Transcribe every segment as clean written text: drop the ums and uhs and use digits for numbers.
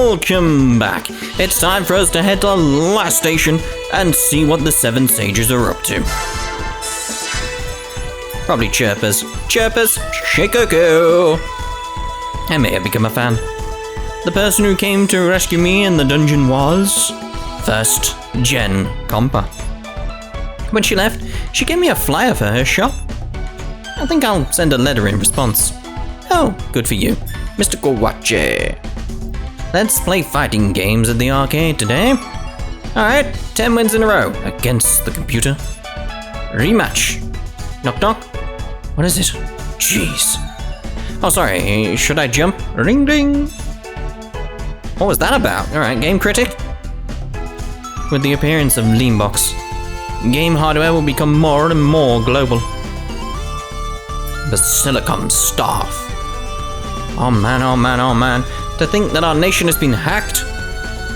welcome back. It's time for us to head to Lastation and see what the 7 sages are up to. Probably chirpers. Chirpers, shikoku. I may have become a fan. The person who came to rescue me in the dungeon was... First, Jen Compa. When she left, she gave me a flyer for her shop. I think I'll send a letter in response. Oh, good for you, Mr. Kowache. Let's play fighting games at the arcade today. Alright, 10 wins in a row against the computer. Rematch. Knock knock. What is it? Jeez. Oh, sorry, should I jump? Ring ding. What was that about? Alright, Game Critic. With the appearance of Leanbox, game hardware will become more and more global. Basilicum Staff. Oh man, oh man, oh man. To think that our nation has been hacked.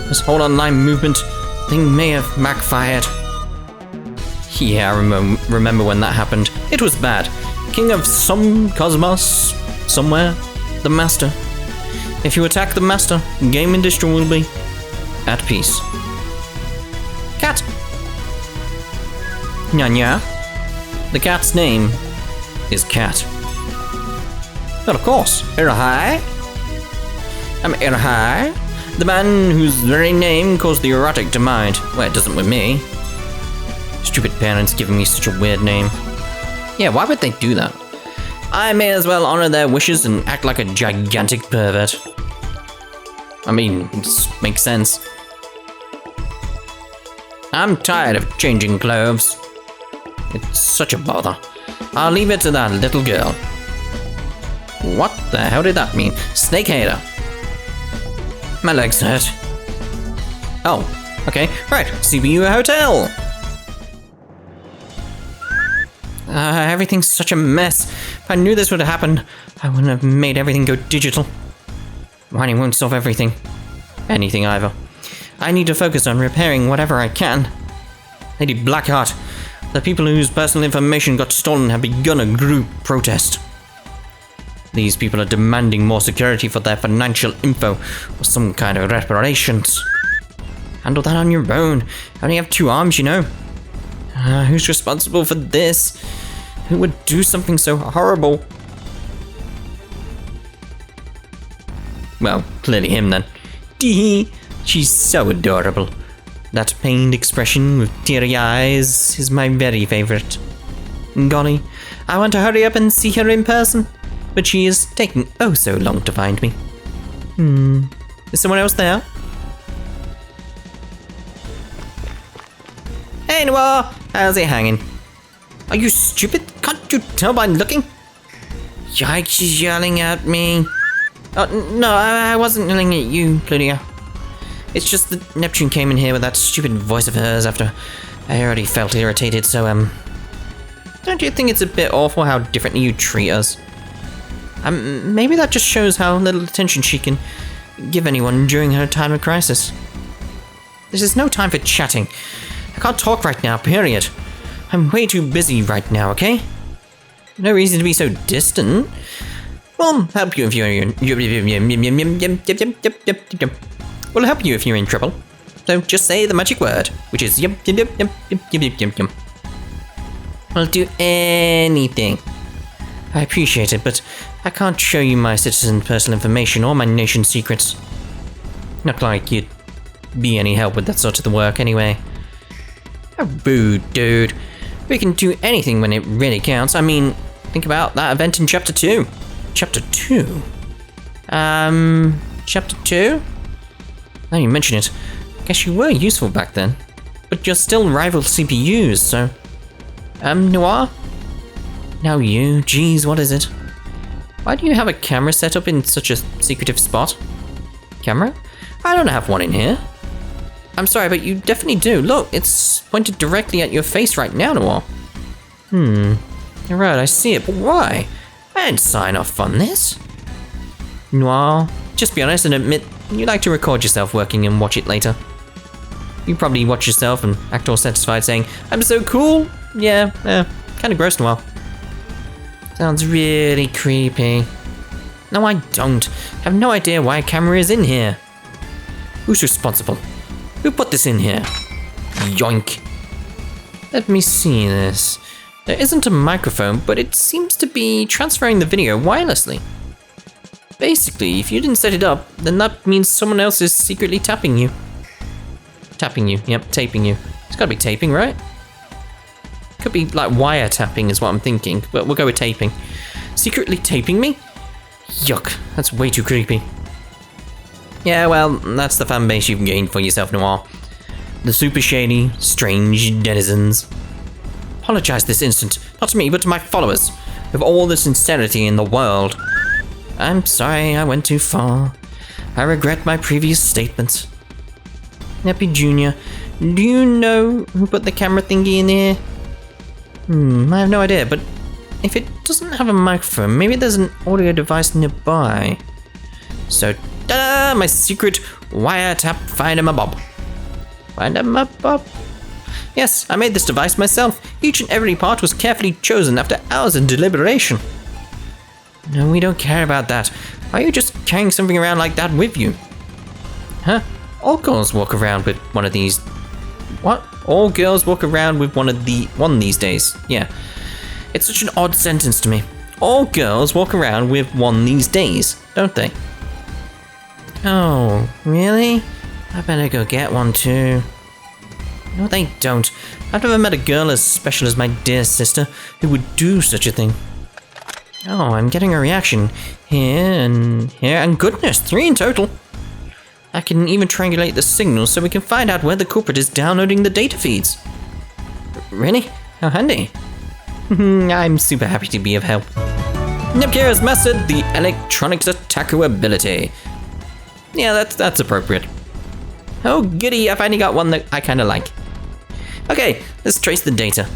This whole online movement thing may have backfired. Yeah, I remember when that happened. It was bad. King of some cosmos, somewhere, the master. If you attack the master, game industry will be at peace. Cat. Nya. The cat's name is Cat. But of course, Irahai. I'm Irahai, the man whose very name caused the erotic to mind. Well, it doesn't with me. Stupid parents giving me such a weird name. Yeah, why would they do that? I may as well honor their wishes and act like a gigantic pervert. I mean, it makes sense. I'm tired of changing clothes. It's such a bother. I'll leave it to that little girl. What the hell did that mean? Snake hater. My legs hurt. Oh, okay. Right, CPU Hotel. Everything's such a mess. If I knew this would happen, I wouldn't have made everything go digital. Writing won't solve everything. Anything either. I need to focus on repairing whatever I can. Lady Blackheart, the people whose personal information got stolen have begun a group protest. These people are demanding more security for their financial info or some kind of reparations. Handle that on your own. I only have 2 arms, you know. Who's responsible for this? Who would do something so horrible? Well, clearly him then. Tee, she's so adorable. That pained expression with teary eyes is my very favorite. Golly, I want to hurry up and see her in person, but she is taking oh so long to find me. Is someone else there? Hey Noire, how's it hanging? Are you stupid? Can't you tell by looking? Yikes, she's yelling at me. Oh, no, I wasn't yelling at you, Plutia. It's just that Neptune came in here with that stupid voice of hers after I already felt irritated, so, don't you think it's a bit awful how differently you treat us? Maybe that just shows how little attention she can give anyone during her time of crisis. This is no time for chatting. I can't talk right now, period. I'm way too busy right now, okay? No reason to be so distant. We'll help you if you're in... We'll help you if you're in trouble. So just say the magic word, which is yum. I'll do anything. I appreciate it, but I can't show you my citizen personal information or my nation's secrets. Not like you'd be any help with that sort of the work anyway. How rude, dude. We can do anything when it really counts. I mean, think about that event in Chapter 2. Chapter 2? Chapter 2? Now you mention it, I guess you were useful back then. But you're still rival CPUs, so... Noire? Now you, geez, what is it? Why do you have a camera set up in such a secretive spot? Camera? I don't have one in here. I'm sorry, but you definitely do. Look, it's pointed directly at your face right now, Noire. You're right, I see it, but why? I didn't sign off on this. Noire, just be honest and admit you like to record yourself working and watch it later. You probably watch yourself and act all satisfied saying, I'm so cool. Yeah, kinda gross, Noire. Sounds really creepy. No, I don't. I have no idea why a camera is in here. Who's responsible? Who put this in here? Yoink. Let me see this. There isn't a microphone, but it seems to be transferring the video wirelessly. Basically, if you didn't set it up, then that means someone else is secretly tapping you. Tapping you, yep, taping you. It's gotta be taping, right? Could be like wire tapping is what I'm thinking, but we'll go with taping. Secretly taping me? Yuck, that's way too creepy. Yeah, well, that's the fan base you've gained for yourself, Noire. The super shady, strange denizens. Apologize this instant, not to me, but to my followers, with all the sincerity in the world. I'm sorry I went too far. I regret my previous statements. Neppy Jr., do you know who put the camera thingy in here? I have no idea, but if it doesn't have a microphone, maybe there's an audio device nearby. So, ta-da! My secret wiretap find-em-a-bob. Find-em-a-bob? Yes, I made this device myself. Each and every part was carefully chosen after hours of deliberation. No, we don't care about that. Why are you just carrying something around like that with you? Huh? All girls walk around with one of these. What? All girls walk around with one these days. Yeah. It's such an odd sentence to me. All girls walk around with one these days, don't they? Oh, really? I better go get one too. No, they don't. I've never met a girl as special as my dear sister who would do such a thing. Oh, I'm getting a reaction. Here, and goodness, 3 in total. I can even triangulate the signals so we can find out where the culprit is downloading the data feeds. Really? How handy. I'm super happy to be of help. Nepgear has mastered the electronics attacker ability. Yeah, that's appropriate. Oh goody, I finally got one that I kinda like. Okay, let's trace the data.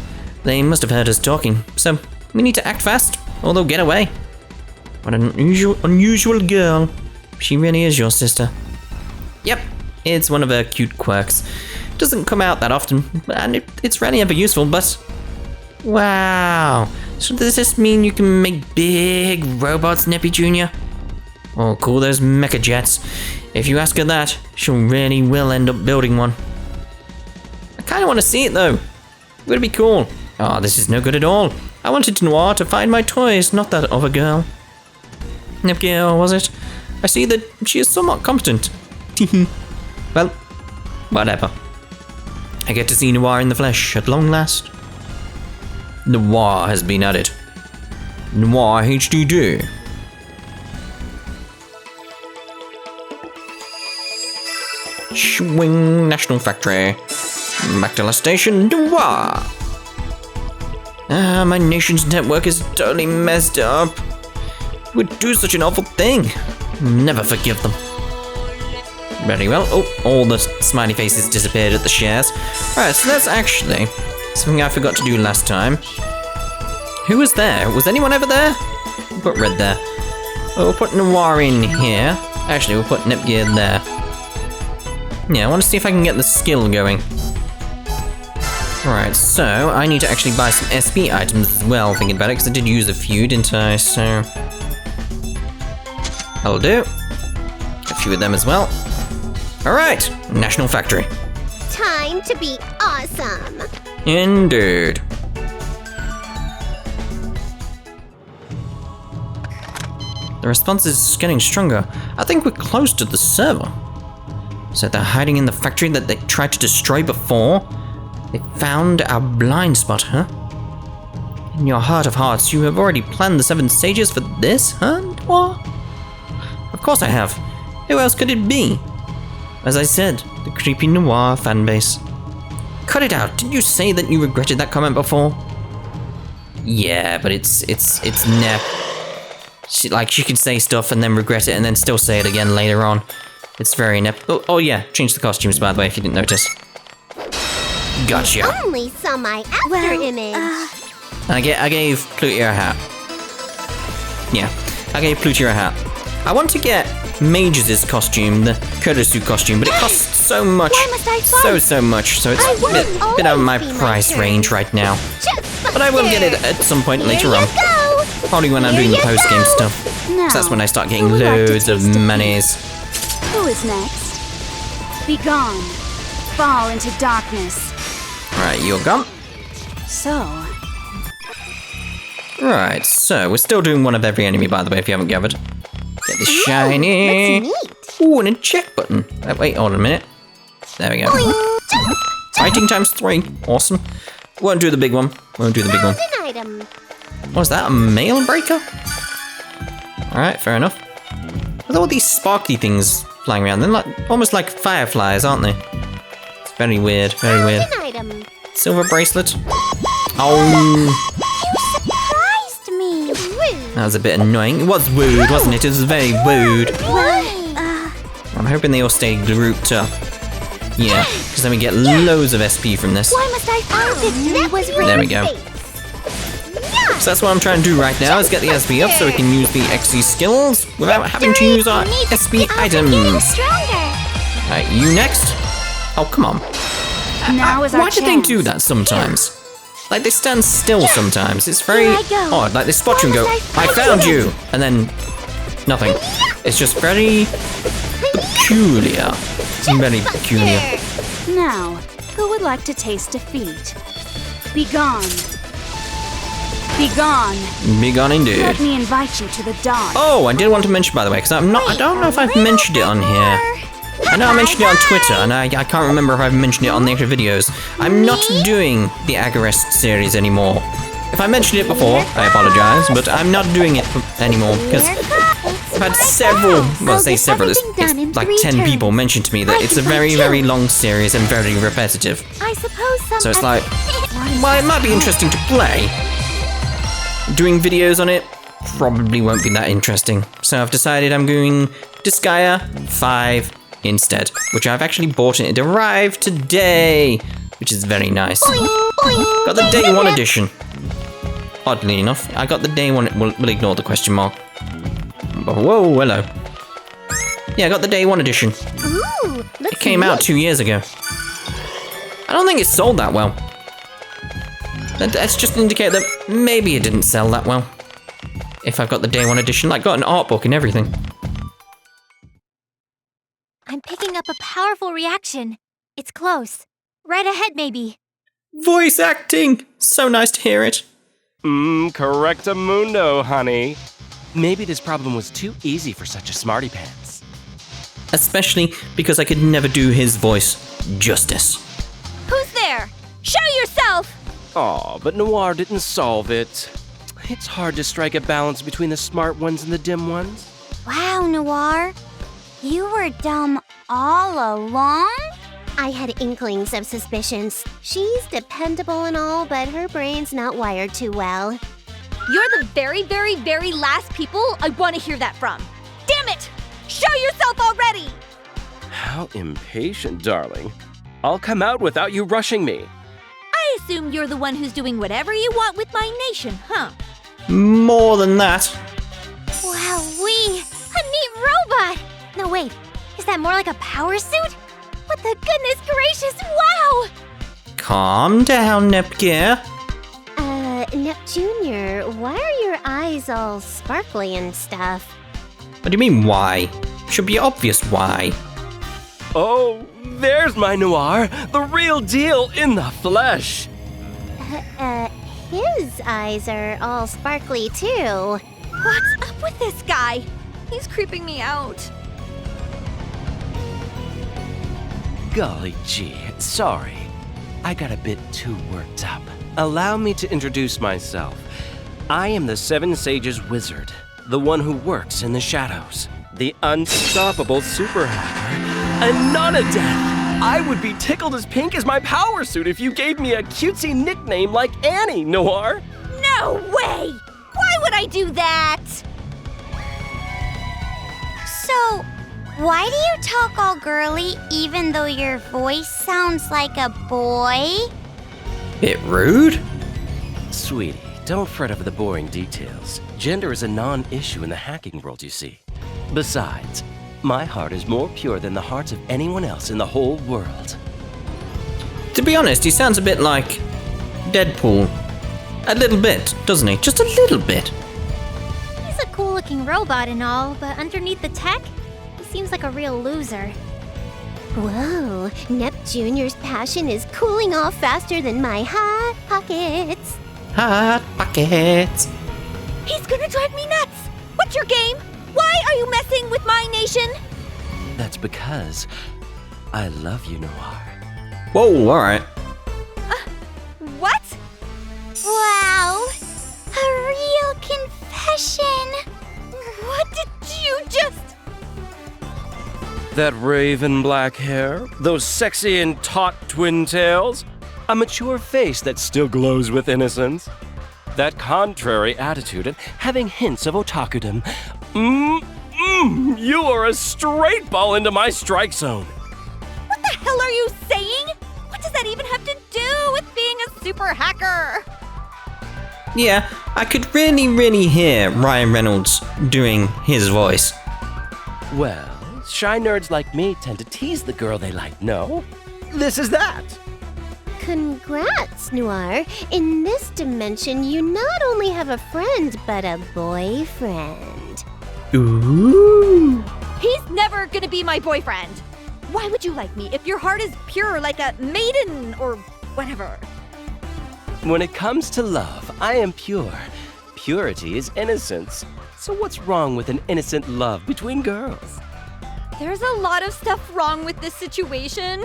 They must have heard us talking, so we need to act fast, or they'll get away. What an unusual girl. She really is your sister. Yep, it's one of her cute quirks. Doesn't come out that often, and it's rarely ever useful, but... Wow, so does this mean you can make big robots, Neppy Jr.? Oh, cool, those mecha jets. If you ask her that, she really will end up building one. I kinda wanna see it though. Would it be cool? Oh, this is no good at all. I wanted Noire to find my toys, not that other girl. Nepgear, was it? I see that she is somewhat competent. Well, whatever. I get to see Noire in the flesh at long last. Noire has been added. Noire HDD. Swing National Factory. Back to Lastation. Noire. My nation's network is totally messed up. Who would do such an awful thing? Never forgive them. Very well. Oh, all the smiley faces disappeared at the shares. Alright, so that's actually something I forgot to do last time. Who was there? Was anyone ever there? We'll put red there. Oh, we'll put Noire in here. Actually, we'll put Nepgear there. Yeah, I want to see if I can get the skill going. Right, so I need to actually buy some SP items as well, thinking about it, because I did use a few, didn't I? So that'll do. A few of them as well. Alright, National Factory. Time to be awesome. Indeed. The response is getting stronger. I think we're close to the server. So they're hiding in the factory that they tried to destroy before? They found our blind spot, huh? In your heart of hearts, you have already planned the 7 stages for this, huh, Noire? Of course I have. Who else could it be? As I said, the creepy Noire fanbase. Cut it out! Didn't you say that you regretted that comment before? Yeah, but it's Nep. She could say stuff and then regret it and then still say it again later on. It's very Nep. Oh yeah, change the costumes by the way if you didn't notice. Gotcha. Only saw my after image. I gave Plutia a hat. Yeah, I gave Plutia a hat. I want to get Mage's costume, the Kurdosu costume, but it costs so much. So much, so it's a bit out of my price range right now. But I will get it at some point later on. Probably when I'm doing the post-game stuff. Because that's when I start getting loads of monies. Who is next? Be gone. Fall into darkness. Right, you're gone. So, Right, so we're still doing one of every enemy, by the way, if you haven't gathered. Get this shiny. That's neat. Ooh, and a check button. Wait, hold on a minute. There we go. Fighting times 3. Awesome. Won't do the big one. Won't do the big one. Found an item. What's that? A mail breaker? Alright, fair enough. With all these sparkly things flying around, they're like almost like fireflies, aren't they? It's very weird, very weird. Found an item. Silver bracelet. Oh, Surprised me. Rude. that was a bit annoying. It was rude, wasn't it? It was very rude. I'm hoping they all stay grouped up. Yeah, because then we get loads of SP from this. Why must I find it? Was There we go. So that's what I'm trying to do right now, is get the SP up so we can use the XC skills without having to use our SP items. Right, you next? Oh, come on. now is our Why do they chance. do that sometimes? Like, they stand still sometimes. It's very Here I go. odd. Like, they spot you and go, I found you! And then, nothing. It's just very peculiar. It's very peculiar. Now, who would like to taste defeat? Be gone. Be gone. Be gone indeed. Let me invite you to the dawn. Oh, I did want to mention, by the way, because I don't know if I've mentioned it on here. I know I mentioned it on Twitter, and I can't remember if I've mentioned it on the actual videos. I'm not doing the Agarest series anymore. If I mentioned it before, I apologize, but I'm not doing it anymore, because I've had several, well, I say several, it's like 10 people mention to me that it's a very, very long series and very repetitive. I suppose some. So it's like, well, it might be interesting to play. Doing videos on it probably won't be that interesting. So I've decided I'm going Disgaea 5 instead, which I've actually bought and it arrived today, which is very nice. Got the day 1 edition. Oddly enough, I got the day 1, we'll ignore the question mark. Whoa, hello. Yeah, I got the day 1 edition. Ooh, It came out 2 years ago. I don't think it sold that well. That's just an indicator that maybe it didn't sell that well. If I've got the day 1 edition, like got an art book and everything. I'm picking up a powerful reaction. It's close. Right ahead, maybe. Voice acting! So nice to hear it. Correctamundo, honey. Maybe this problem was too easy for such a smarty pants. Especially because I could never do his voice justice. Who's there? Show yourself! Aw, but Noire didn't solve it. It's hard to strike a balance between the smart ones and the dim ones. Wow, Noire. You were dumb all along? I had inklings of suspicions. She's dependable and all, but her brain's not wired too well. You're the very, very, very last people I want to hear that from. Damn it! Show yourself already! How impatient, darling. I'll come out without you rushing me. I assume you're the one who's doing whatever you want with my nation, huh? More than that. Wowee! A neat robot! No, wait. Is that more like a power suit? What the goodness gracious, wow! Calm down, Nepgear. Neptunia, why are your eyes all sparkly and stuff? What do you mean, why? Should be obvious why. Oh, there's my Noire, the real deal in the flesh. His eyes are all sparkly too. What's up with this guy? He's creeping me out. Golly gee, sorry. I got a bit too worked up. Allow me to introduce myself. I am the Seven Sages Wizard, the one who works in the shadows, the unstoppable super hacker, and not a death. I would be tickled as pink as my power suit if you gave me a cutesy nickname like Annie, Noire. No way! Why would I do that? So, why do you talk all girly even though your voice sounds like a boy? Bit rude? Sweetie, don't fret over the boring details. Gender is a non-issue in the hacking world, you see. Besides, my heart is more pure than the hearts of anyone else in the whole world. To be honest, he sounds a bit like Deadpool. A little bit, doesn't he? Just a little bit. He's a cool-looking robot and all, but underneath the tech, he seems like a real loser. Whoa, Nep Jr.'s passion is cooling off faster than my hot pockets. Hot pockets. He's gonna drive me nuts! What's your game? Why are you messing with my nation? That's because I love you, Noire. Whoa, alright. What? Wow, a real confession. What did you just... That raven black hair, those sexy and taut twin tails, a mature face that still glows with innocence, that contrary attitude and having hints of otakudom. You are a straight ball into my strike zone. What the hell are you saying? What does that even have to do with being a super hacker? Yeah, I could really hear Ryan Reynolds doing his voice. Well, shy nerds like me tend to tease the girl they like, no? This is that. Congrats, Noire. In this dimension, you not only have a friend, but a boyfriend. Ooh. He's never gonna be my boyfriend. Why would you like me if your heart is pure like a maiden or whatever? When it comes to love, I am pure. Purity is innocence. So what's wrong with an innocent love between girls? There's a lot of stuff wrong with this situation.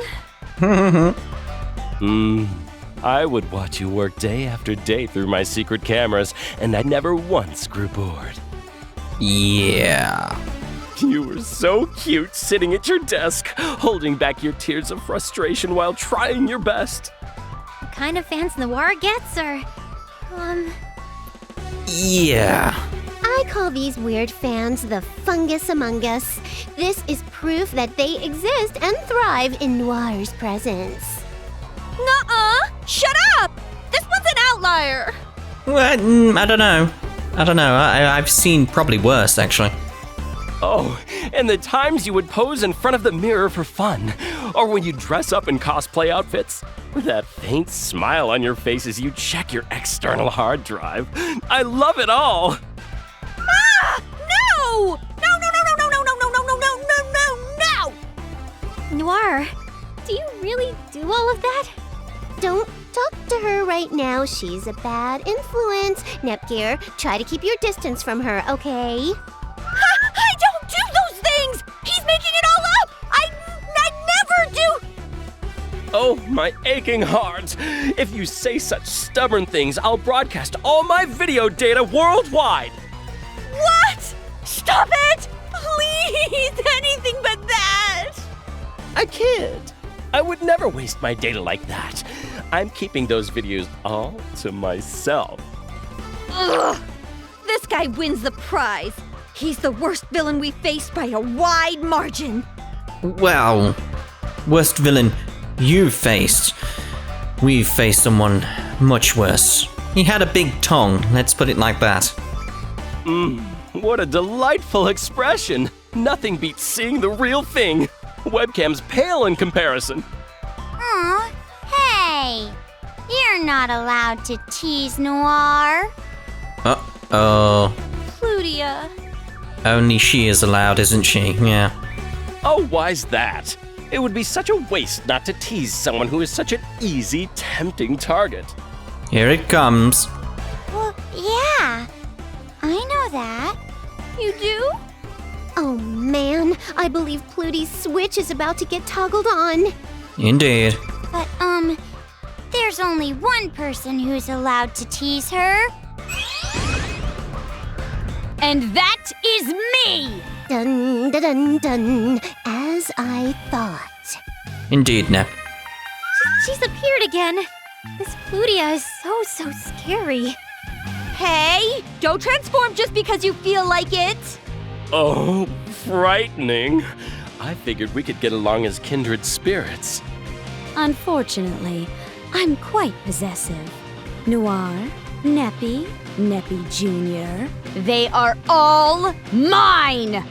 I would watch you work day after day through my secret cameras, and I never once grew bored. Yeah. You were so cute sitting at your desk, holding back your tears of frustration while trying your best. The kind of fans Noire gets are... Yeah. I call these weird fans the Fungus among us. This is proof that they exist and thrive in Noire's presence. Nuh-uh! Shut up! This one's an outlier! Well, I don't know. I've seen probably worse, actually. Oh, and the times you would pose in front of the mirror for fun, or when you dress up in cosplay outfits. That faint smile on your face as you check your external hard drive. I love it all! Ah! No! No! Noire, do you really do all of that? Don't talk to her right now. She's a bad influence. Nepgear, try to keep your distance from her, okay? I don't do those things! He's making it all up! I never do! Oh, my aching heart! If you say such stubborn things, I'll broadcast all my video data worldwide! What? Stop it! Please, anything but that! I kid. I would never waste my data like that. I'm keeping those videos all to myself. Ugh! This guy wins the prize. He's the worst villain we faced by a wide margin. Well, worst villain you've faced. We've faced someone much worse. He had a big tongue, let's put it like that. What a delightful expression. Nothing beats seeing the real thing. Webcam's pale in comparison. Aw, hey! You're not allowed to tease Noire. Uh-oh. Plutia. Only she is allowed, isn't she? Yeah. Oh, why's that? It would be such a waste not to tease someone who is such an easy, tempting target. Here it comes. Well, yeah. I know that. You do? Oh man, I believe Plutia's switch is about to get toggled on. Indeed. But, there's only one person who's allowed to tease her. And that is me! Dun dun dun dun, as I thought. Indeed, Nep. She's appeared again. This Plutia is so scary. Hey, don't transform just because you feel like it. Oh, frightening. I figured we could get along as kindred spirits. Unfortunately, I'm quite possessive. Noire, Neppy Jr. They are all mine!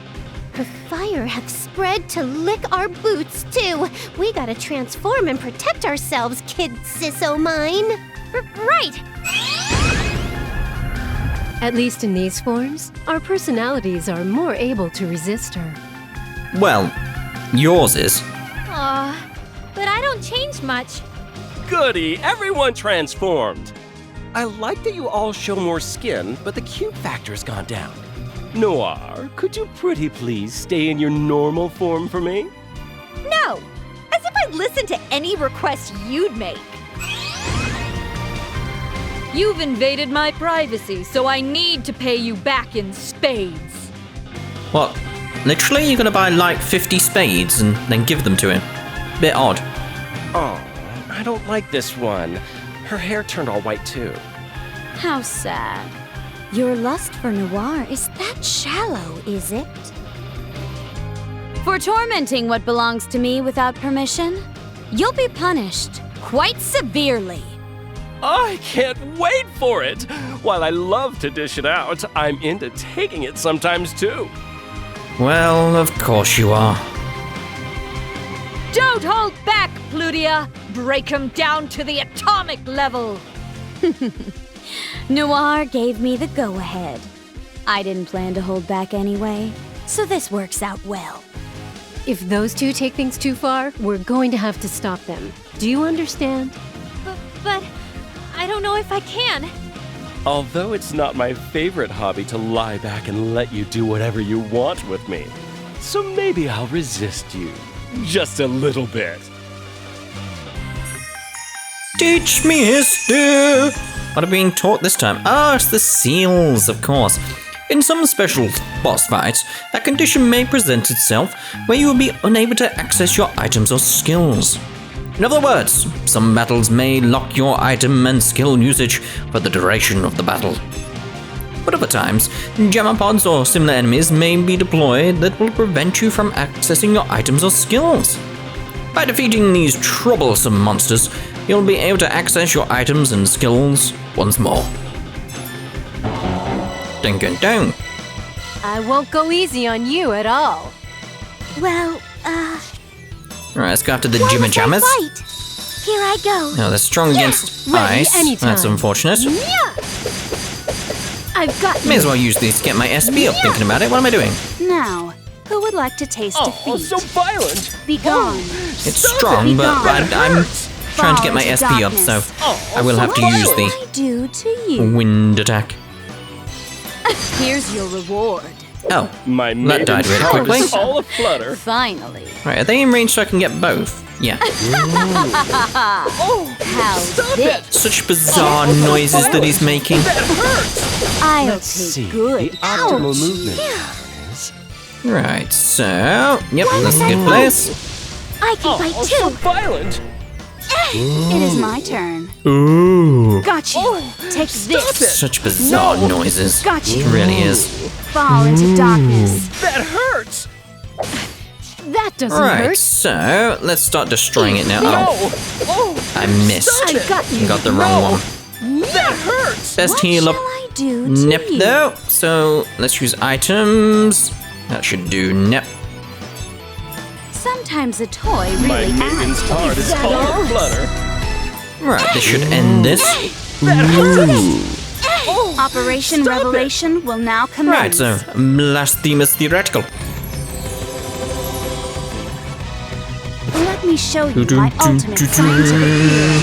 Her fire have spread to lick our boots, too. We gotta transform and protect ourselves, kid sis-o mine. Right! At least in these forms, our personalities are more able to resist her. Well, yours is. But I don't change much. Goody, everyone transformed. I like that you all show more skin, but the cute factor's gone down. Noire, could you pretty please stay in your normal form for me? No! As if I'd listen to any request you'd make. You've invaded my privacy, so I need to pay you back in spades. What? Literally, you're gonna buy like 50 spades and then give them to him? Bit odd. Oh, I don't like this one. Her hair turned all white too. How sad. Your lust for Noire is that shallow, is it? For tormenting what belongs to me without permission, you'll be punished quite severely. I can't wait for it! While I love to dish it out, I'm into taking it sometimes too. Well, of course you are. Don't hold back, Plutia! Break him down to the atomic level! Noire gave me the go-ahead. I didn't plan to hold back anyway, so this works out well. If those two take things too far, we're going to have to stop them. Do you understand? But I don't know if I can. Although it's not my favorite hobby to lie back and let you do whatever you want with me. So maybe I'll resist you. Just a little bit. Teach me history! What are we being taught this time? Ah, it's the seals, of course. In some special boss fights, a condition may present itself where you will be unable to access your items or skills. In other words, some battles may lock your item and skill usage for the duration of the battle. But other times, jammer pods or similar enemies may be deployed that will prevent you from accessing your items or skills. By defeating these troublesome monsters, you'll be able to access your items and skills once more. Dun dun dun. I won't go easy on you at all. Well, Alright, let's go after the why Jimmer must I Jammers. fight? Here I go. Oh, they're strong against ready ice. anytime. That's unfortunate. I've got May you. as well use these to get my SP up thinking about it. What am I doing? Now, who would like to taste defeat? so violent! Be gone. It's strong, but I'm trying to get my Fall into SP up, so darkness. I will have to use What the shall I do to you? wind attack. Here's your reward. Oh, My that died really heart quickly. is all aflutter. Finally. Right, are they in range so I can get both? Yeah. How's this? Such bizarre noises that he's making. I'll See, take good. the optimal movement is... Right, so... Yep, that's a good place. I can fight so too. violent! It is my turn. Ooh. Got you. Take this. Such bizarre noises. Got you. It really is. Fall into darkness. That hurts! That doesn't Right, hurt. so let's start destroying it now. Oh, I missed. I got you. Got the wrong one. That hurts! Best What heal shall up I do to Nep you? though. So let's use items. That should do Nep. Sometimes a toy My really minions' adds. heart is all aflutter. Right, this should end this. That hurts! Operation Revelation will now Right, commence. so Blasphemus Theoretical. Let me show you my ultimate scientific skill.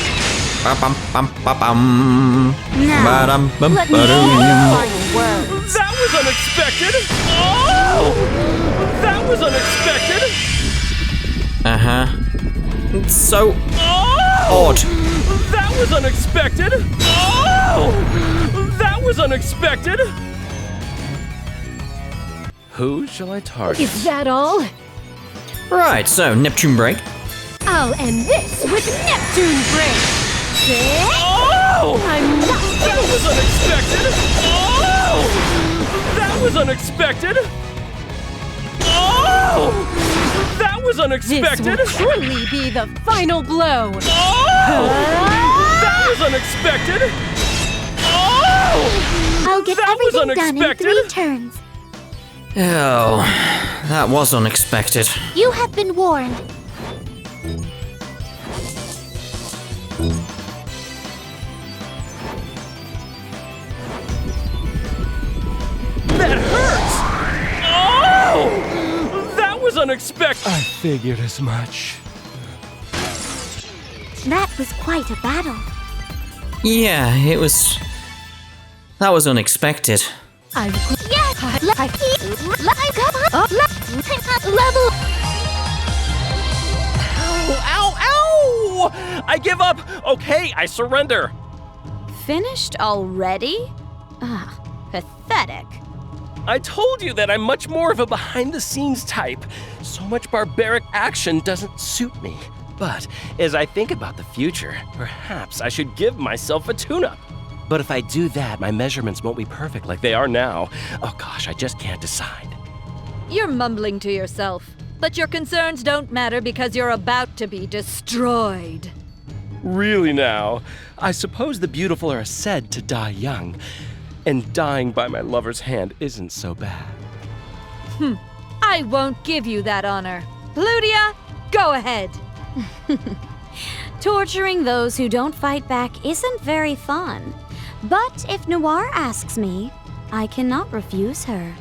Ba-bum-bum-ba-bum. Now, Ba-dum-bum-ba-dum. let me know your final words. That was unexpected! Oh! That was unexpected! It's so odd. That was unexpected! Oh! That was unexpected! Who shall I target? Is that all? Right, so Neptune break. I'll end this with Neptune break. Oh! I'm not That was unexpected! Oh! That was unexpected! Oh! That was This unexpected! will truly be the final blow. Oh! That was unexpected! Oh! I'll get That was everything done in unexpected. 3 turns. Oh, that was unexpected. You have been warned. That hurts! Oh! That was unexpected! I figured as much. That was quite a battle. Yeah, that was unexpected. Level. Ow, ow! I give up! Okay, I surrender! Finished already? Ah, pathetic. I told you that I'm much more of a behind-the-scenes type. So much barbaric action doesn't suit me. But as I think about the future, perhaps I should give myself a tune-up. But if I do that, my measurements won't be perfect like they are now. Oh gosh, I just can't decide. You're mumbling to yourself, but your concerns don't matter because you're about to be destroyed. Really now? I suppose the beautiful are said to die young, and dying by my lover's hand isn't so bad. I won't give you that honor. Plutia, go ahead. Torturing those who don't fight back isn't very fun. But if Noire asks me, I cannot refuse her.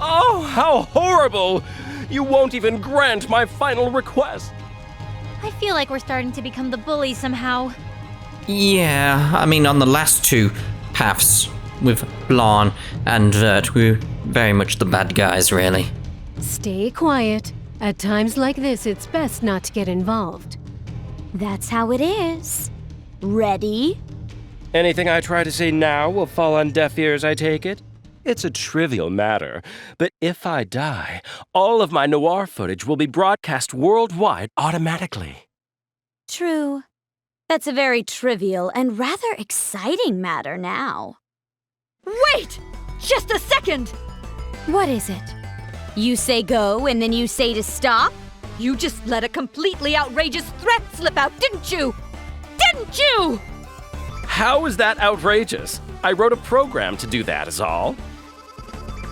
Oh, how horrible! You won't even grant my final request. I feel like we're starting to become the bullies somehow. Yeah, I mean, on the last two paths with Blanc and Vert, we're very much the bad guys, really. Stay quiet. At times like this, it's best not to get involved. That's how it is. Ready? Anything I try to say now will fall on deaf ears, I take it? It's a trivial matter, but if I die, all of my Noire footage will be broadcast worldwide automatically. True. That's a very trivial and rather exciting matter now. Wait! Just a second! What is it? You say go and then you say to stop? You just let a completely outrageous threat slip out, didn't you? Didn't you? How is that outrageous? I wrote a program to do that, is all.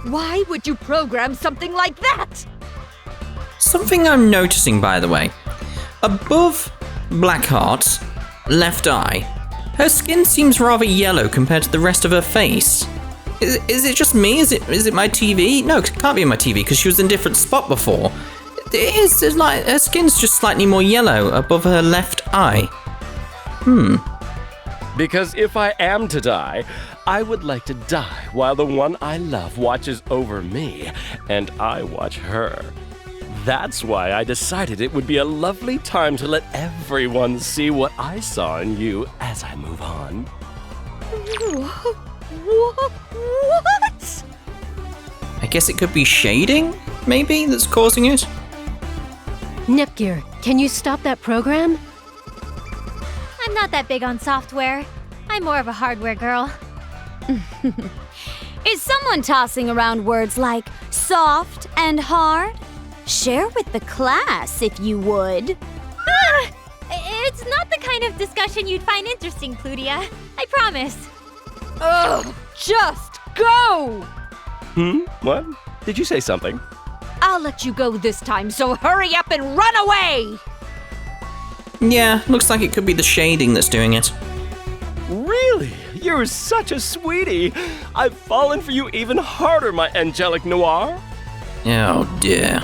Why would you program something like that? Something I'm noticing, by the way. Above Blackheart's left eye, her skin seems rather yellow compared to the rest of her face. Is it just me? Is it my TV? No, it can't be my TV because she was in a different spot before. It's like her skin's just slightly more yellow above her left eye. Because if I am to die, I would like to die while the one I love watches over me, and I watch her. That's why I decided it would be a lovely time to let everyone see what I saw in you as I move on. What? I guess it could be shading, maybe, that's causing it? Nepgear, can you stop that program? I'm not that big on software. I'm more of a hardware girl. Is someone tossing around words like soft and hard? Share with the class if you would. It's not the kind of discussion you'd find interesting, Plutia. I promise. Oh, just go! What? Did you say something? I'll let you go this time, so hurry up and run away! Yeah, looks like it could be the shading that's doing it. Really? You're such a sweetie. I've fallen for you even harder, my angelic Noire. Oh dear.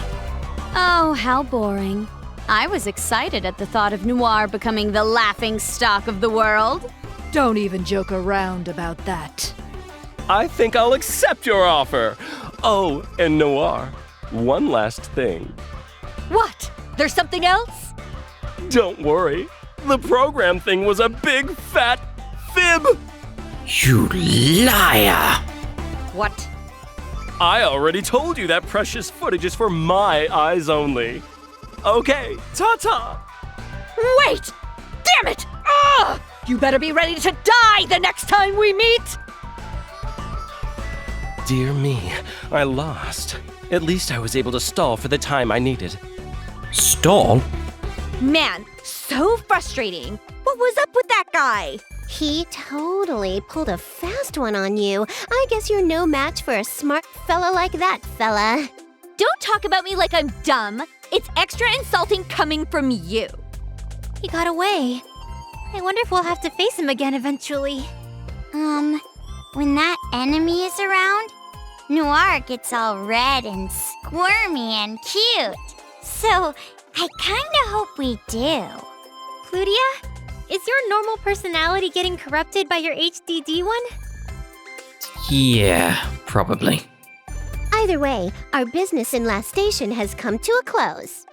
Oh, how boring. I was excited at the thought of Noire becoming the laughing stock of the world. Don't even joke around about that. I think I'll accept your offer. Oh, and Noire, one last thing. What? There's something else? Don't worry. The program thing was a big fat fib. You liar! What? I already told you that precious footage is for my eyes only. Okay, ta-ta. Wait! Damn it! Ugh! You better be ready to die the next time we meet! Dear me, I lost. At least I was able to stall for the time I needed. Stall? Man, so frustrating. What was up with that guy? He totally pulled a fast one on you. I guess you're no match for a smart fella like that, fella. Don't talk about me like I'm dumb. It's extra insulting coming from you. He got away. I wonder if we'll have to face him again eventually. When that enemy is around, Noire gets all red and squirmy and cute. So, I kinda hope we do. Plutia? Is your normal personality getting corrupted by your HDD one? Yeah, probably. Either way, our business in Lastation has come to a close.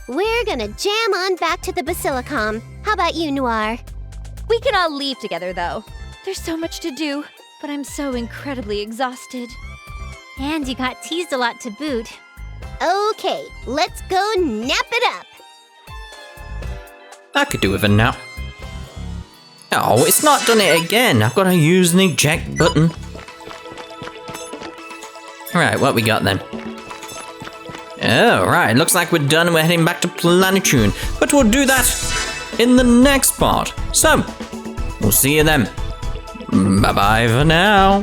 We're gonna jam on back to the Basilicom. How about you, Noire? We can all leave together, though. There's so much to do, but I'm so incredibly exhausted. And you got teased a lot to boot. Okay, let's go nap it up. I could do with a nap. Oh, it's not done it again. I've got to use the eject button. Right, what we got then? Oh, right, looks like we're done and we're heading back to Planeptune. But we'll do that in the next part. So, we'll see you then. Bye-bye for now.